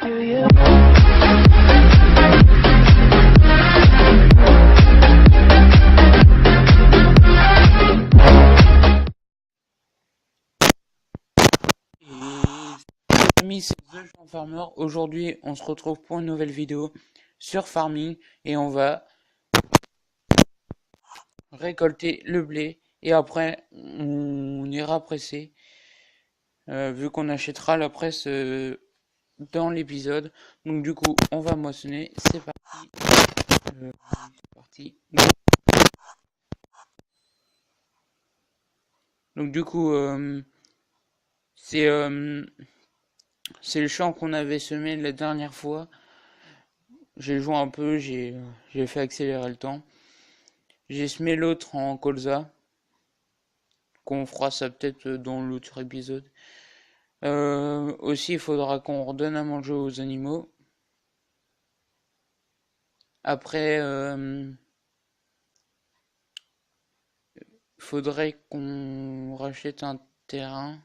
Do you? Et amis, c'est The Jean Farmer. Aujourd'hui, on se retrouve pour une nouvelle vidéo sur farming et on va récolter le blé et après on ira presser vu qu'on achètera la presse dans l'épisode. Donc du coup, on va moissonner. C'est parti. C'est parti. Donc du coup, c'est c'est le champ qu'on avait semé la dernière fois. J'ai joué un peu, j'ai fait accélérer le temps. J'ai semé l'autre en colza, qu'on fera ça peut-être dans l'autre épisode. Aussi, il faudra qu'on redonne à manger aux animaux. Après, faudrait qu'on rachète un terrain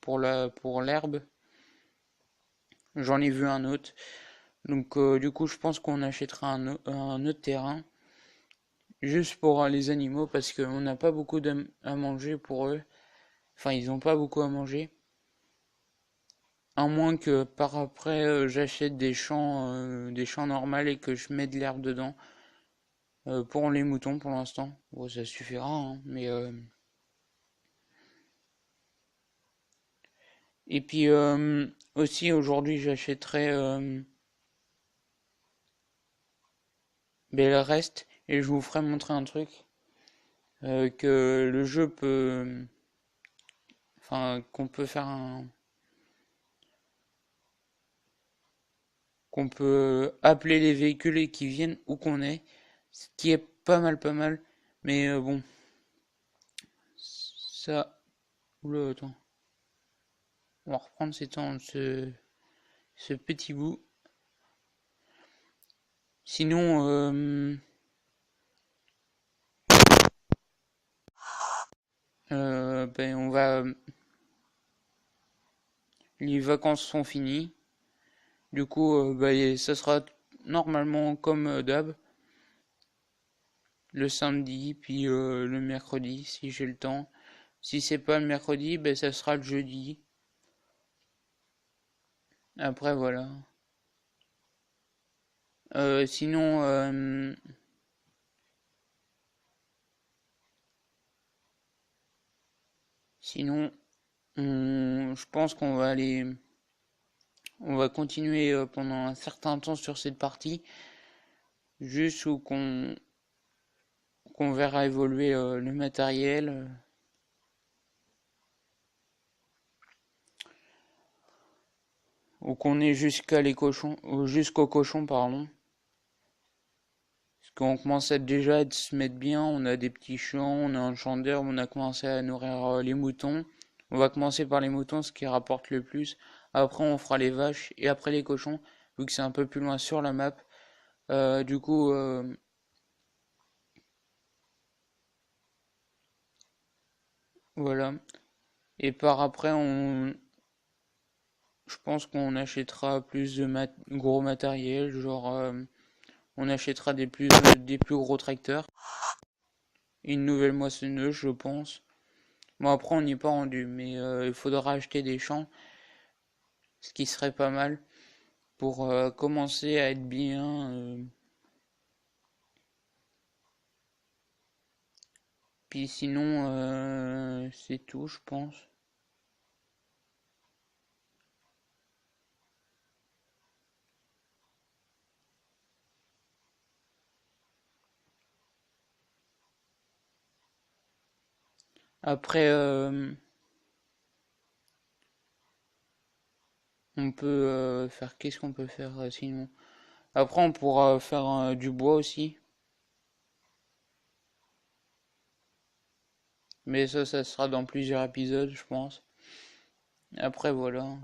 pour l'herbe. J'en ai vu un autre. Donc du coup, je pense qu'on achètera un autre terrain juste pour les animaux parce qu'on n'a pas beaucoup à manger pour eux. Enfin, ils n'ont pas beaucoup à manger. À moins que par après j'achète des champs normaux et que je mette de l'herbe dedans. Pour les moutons pour l'instant. Bon, ça suffira, hein, mais et puis aussi aujourd'hui j'achèterai le reste et je vous ferai montrer un truc que le jeu peut. Enfin, qu'on peut faire un. Qu'on peut appeler les véhicules et qui viennent où qu'on est. Ce qui est pas mal. Mais bon. Ça. Oula, attends. On va reprendre ce petit bout. Sinon, on va. Les vacances sont finies. Du coup, ça sera normalement comme d'hab. Le samedi, puis le mercredi, si j'ai le temps. Si c'est pas le mercredi, ça sera le jeudi. Après, voilà. Sinon, sinon, je pense qu'on va aller. On va continuer pendant un certain temps sur cette partie. Juste où qu'on verra évoluer le matériel. Ou qu'on est jusqu'aux cochons, pardon. Parce qu'on commence déjà à se mettre bien, on a des petits champs, on a un champ d'herbe, on a commencé à nourrir les moutons. On va commencer par les moutons, ce qui rapporte le plus. Après, on fera les vaches et après les cochons, vu que c'est un peu plus loin sur la map. Du coup, voilà. Et par après, je pense qu'on achètera plus de gros matériel, genre on achètera des plus gros tracteurs, une nouvelle moissonneuse, je pense. Bon, après, on n'y est pas rendu, mais il faudra acheter des champs, ce qui serait pas mal pour commencer à être bien. Puis sinon, c'est tout, je pense. Après, on peut faire. Qu'est-ce qu'on peut faire sinon? Après, on pourra faire du bois aussi. Mais ça sera dans plusieurs épisodes, je pense. Après, voilà.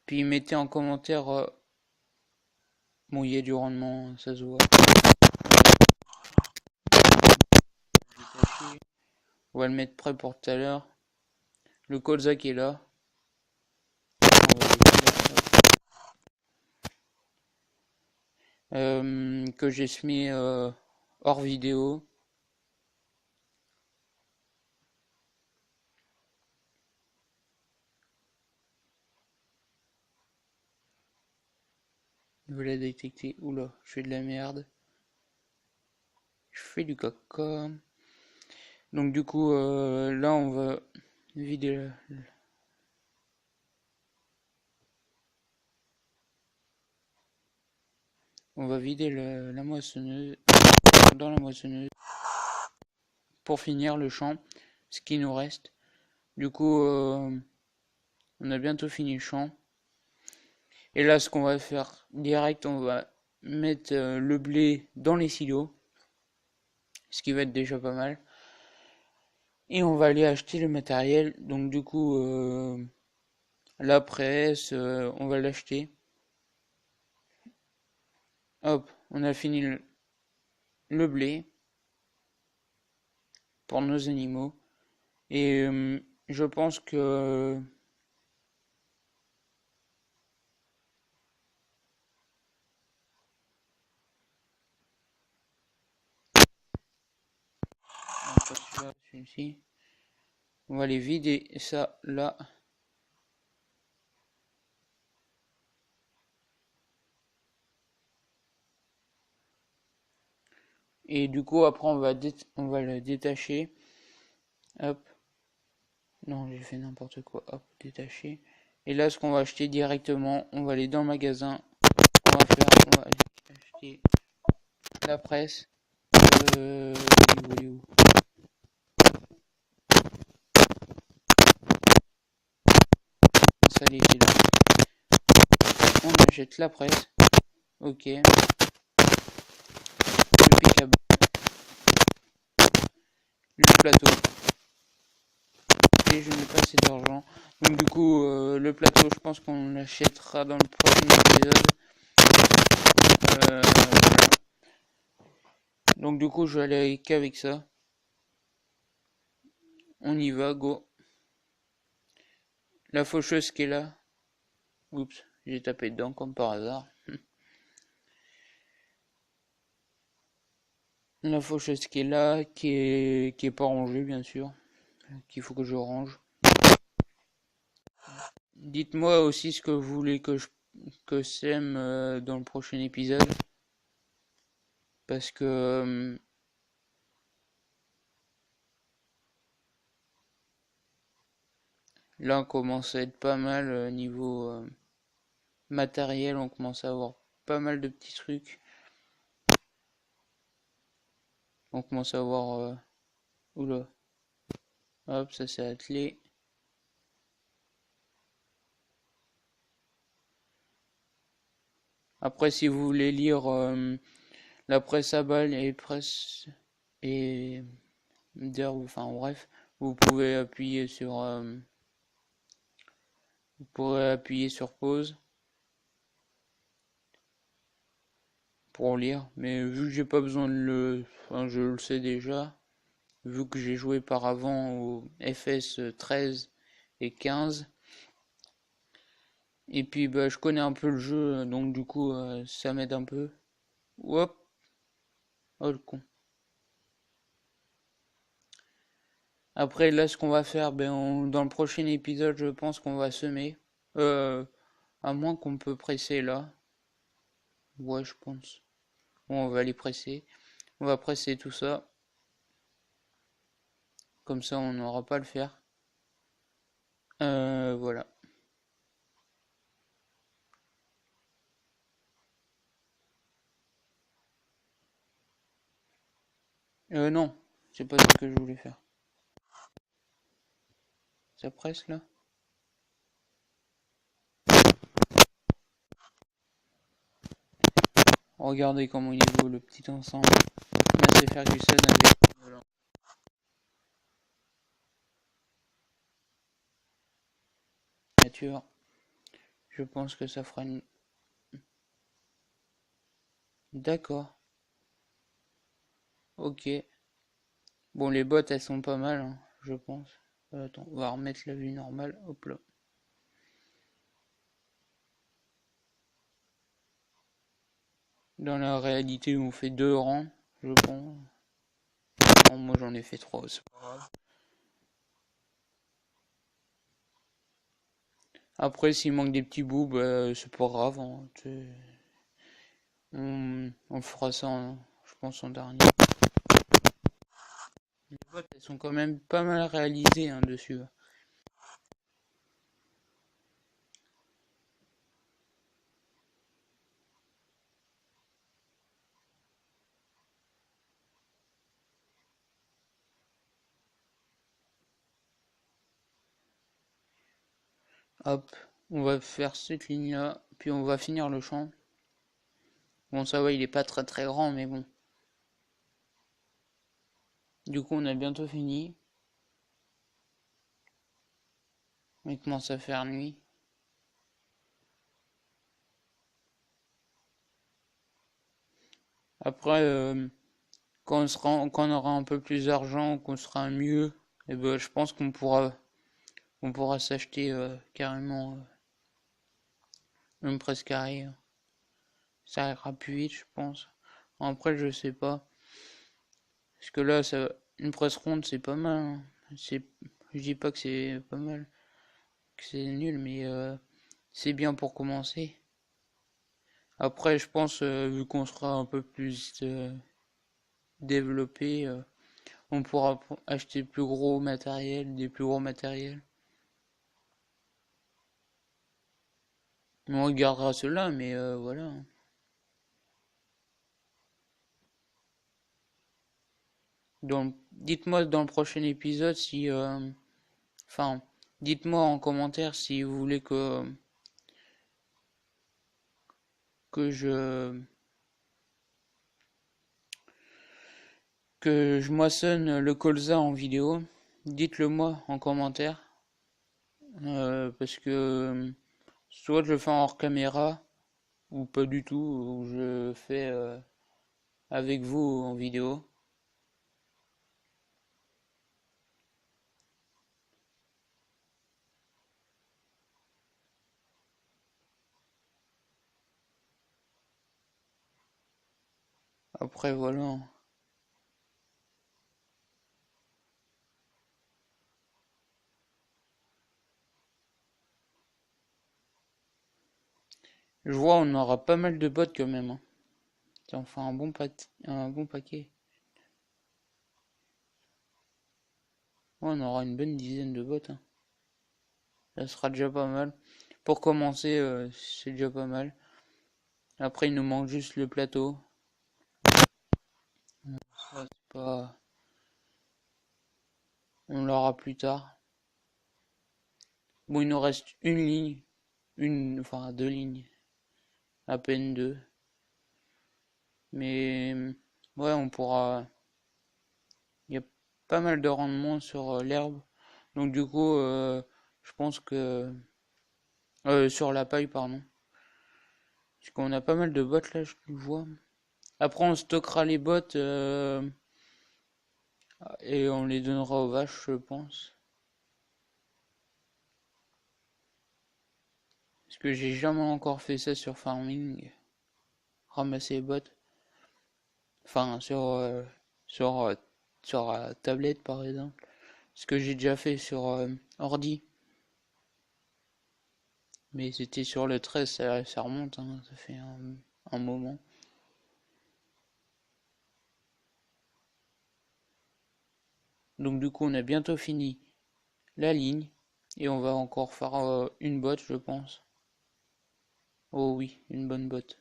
Puis mettez en commentaire Bon, il y a du rendement, ça se voit. On va le mettre prêt pour tout à l'heure. Le colza qui est là. Que j'ai mis hors vidéo. Je l'ai détecté. Oula, je fais de la merde. Je fais du caca. Donc du coup, là on va vider la moissonneuse dans la moissonneuse pour finir le champ, ce qui nous reste. Du coup, on a bientôt fini le champ. Et là, ce qu'on va faire direct, on va mettre le blé dans les silos, ce qui va être déjà pas mal. Et on va aller acheter le matériel. Donc du coup, la presse, on va l'acheter. Hop, on a fini le blé pour nos animaux. Et je pense que pas celui-là, celui-ci. On va aller vider ça là. Et du coup, après, on va le détacher. Hop. Non, j'ai fait n'importe quoi. Hop, détacher. Et là, ce qu'on va acheter directement, on va aller dans le magasin. On va aller acheter la presse. Il est où Ça, il est là. On achète la presse. Ok. Le pick à le plateau. Et je n'ai pas assez d'argent. Donc du coup, le plateau, je pense qu'on l'achètera dans le prochain épisode. Voilà. Donc du coup, je vais aller qu'avec ça. On y va, go. La faucheuse qui est là. Oups, j'ai tapé dedans comme par hasard. La faucheuse qui est là, qui est pas rangée bien sûr. Qu'il faut que je range. Dites-moi aussi ce que vous voulez que sème dans le prochain épisode. Parce que là on commence à être pas mal niveau matériel, on commence à avoir pas mal de petits trucs. On commence à avoir oula. Hop, ça s'est attelé. Après si vous voulez lire la presse à balles et presse et enfin bref, vous pouvez appuyer sur vous pourrez appuyer sur pause pour lire, mais vu que j'ai pas besoin de enfin je le sais déjà, vu que j'ai joué par avant au FS 13 et 15, et puis bah je connais un peu le jeu, donc du coup ça m'aide un peu. Hop, oh le con. Après là ce qu'on va faire, dans le prochain épisode je pense qu'on va semer, à moins qu'on peut presser là, ouais je pense. Bon, on va les presser, on va presser tout ça. Comme ça, on n'aura pas à le faire. Voilà. Non, c'est pas ce que je voulais faire. Ça presse là? Regardez comment il est beau le petit ensemble. Là, c'est Ferguson avec nature. Je pense que ça fera une... D'accord. Ok. Bon, les bottes, elles sont pas mal, hein, je pense. Attends, on va remettre la vue normale. Hop là. Dans la réalité, on fait 2 rangs, je pense. Non, moi, j'en ai fait 3, c'est pas grave. Après, s'il manque des petits bouts, bah, c'est pas grave, hein, on fera ça, je pense, en dernier. Les bottes, elles sont quand même pas mal réalisées, hein, dessus. Hop, on va faire cette ligne-là, puis on va finir le champ. Bon, ça va, il est pas très très grand, mais bon. Du coup, on a bientôt fini. Il commence à faire nuit. Après, quand on aura un peu plus d'argent, qu'on sera mieux, et ben, je pense qu'on pourra s'acheter carrément une presse carrée. Ça ira plus vite, je pense. Après, je sais pas. Parce que là, une presse ronde, c'est pas mal, hein. Je dis pas que c'est pas mal, que c'est nul, mais c'est bien pour commencer. Après, je pense, vu qu'on sera un peu plus développé, on pourra acheter plus gros matériel, des plus gros matériels. On regardera cela, mais voilà. Donc, dites-moi dans le prochain épisode si, enfin, dites-moi en commentaire si vous voulez que je moissonne le colza en vidéo. Dites-le moi en commentaire, parce que soit je le fais en hors caméra ou pas du tout, ou je fais avec vous en vidéo. Après voilà. Je vois on aura pas mal de bots quand même, hein. Ça en fait un bon paquet. Ouais, on aura une bonne dizaine de bots, hein. Ça sera déjà pas mal. Pour commencer, c'est déjà pas mal. Après, il nous manque juste le plateau. Ça, c'est pas... On l'aura plus tard. Bon, il nous reste une ligne. Enfin, 2 lignes. À peine 2. Mais, ouais, on pourra... Il y a pas mal de rendement sur l'herbe. Donc, du coup, je pense que... sur la paille, pardon. Parce qu'on a pas mal de bottes là, je vois. Après, on stockera les bottes et on les donnera aux vaches, je pense. Parce que j'ai jamais encore fait ça sur Farming. Ramasser les bottes. Enfin, sur, euh, sur tablette par exemple. Ce que j'ai déjà fait sur ordi. Mais c'était sur le 13, ça remonte, hein, ça fait un moment. Donc du coup, on a bientôt fini la ligne. Et on va encore faire une botte, je pense. Oh oui, une bonne botte.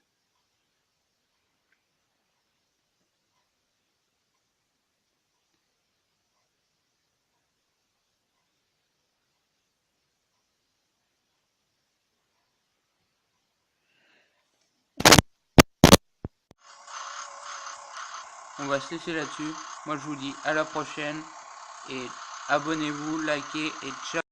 On va se laisser là-dessus. Moi, je vous dis à la prochaine. Et abonnez-vous, likez et ciao.